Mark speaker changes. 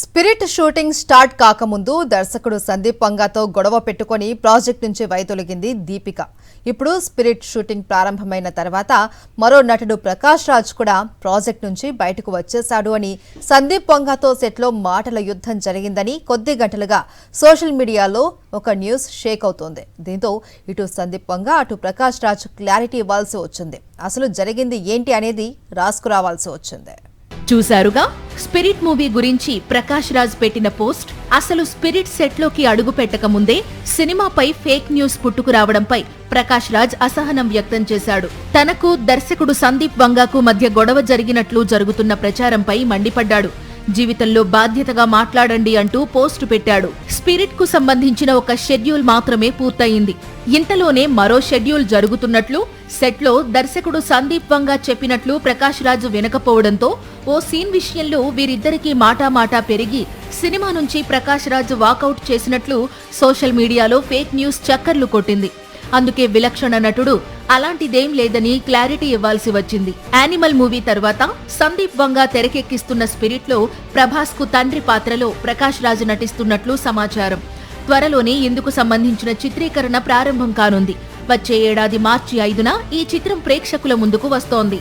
Speaker 1: Spirit shooting start కాకముందు దర్శకుడు సందీప్ వంగాతో గొడవ పెట్టుకుని ప్రాజెక్ట్ నుంచి వైదొలిగింది దీపిక. ఇప్పుడు స్పిరిట్ షూటింగ్ ప్రారంభమైన తర్వాత మరో నటుడు ప్రకాష్ రాజ్ కూడా ప్రాజెక్ట్ నుంచి బయటకు వచ్చేశాడు అని సందీప్ వంగాతో సెట్లో మాటల యుద్ధం జరిగిందని కొద్ది గంటలుగా సోషల్ మీడియాలో ఒక న్యూస్ షేక్ అవుతోంది. దీంతో ఇటు సందీప్ వంగా అటు ప్రకాష్ రాజ్ క్లారిటీ ఇవ్వాల్సి వచ్చింది. అసలు జరిగింది ఏంటి అనేది రాసుకురావాల్సి వచ్చింది.
Speaker 2: చూశారుగా, స్పిరిట్ మూవీ గురించి ప్రకాష్ రాజ్ పెట్టిన పోస్ట్ అసలు స్పిరిట్ సెట్లోకి అడుగు పెట్టకముందే సినిమాపై ఫేక్ న్యూస్ పుట్టుకురావడంపై ప్రకాష్ రాజ్ అసహనం వ్యక్తం చేశాడు. తనకు దర్శకుడు సందీప్ వంగాకు మధ్య గొడవ జరిగినట్లు జరుగుతున్న ప్రచారంపై మండిపడ్డాడు. జీవితంలో బాధ్యతగా మాట్లాడండి అంటూ పోస్టు పెట్టాడు. స్పిరిట్ కు సంబంధించిన ఒక షెడ్యూల్ మాత్రమే పూర్తయింది. ఇంతలోనే మరో షెడ్యూల్ జరుగుతున్నట్లు సెట్లో దర్శకుడు సందీప్ వంగా చెప్పినట్లు ప్రకాష్ రాజ్ వినకపోవడంతో ఓ సీన్ విషయంలో వీరిద్దరికీ మాటామాటా పెరిగి సినిమా నుంచి ప్రకాష్ రాజ్ వాకౌట్ చేసినట్లు సోషల్ మీడియాలో ఫేక్ న్యూస్ చక్కర్లు కొట్టింది. అందుకే విలక్షణ నటుడు అలాంటిదేం లేదని క్లారిటీ ఇవ్వాల్సి వచ్చింది. యానిమల్ మూవీ తర్వాత సందీప్ వంగా తెరకెక్కిస్తున్న స్పిరిట్ లో ప్రభాస్ కు తండ్రి పాత్రలో ప్రకాష్ రాజ్ నటిస్తున్నట్లు సమాచారం. త్వరలోనే ఇందుకు సంబంధించిన చిత్రీకరణ ప్రారంభం కానుంది. వచ్చే ఏడాది మార్చి 5న ఈ చిత్రం ప్రేక్షకుల ముందుకు వస్తోంది.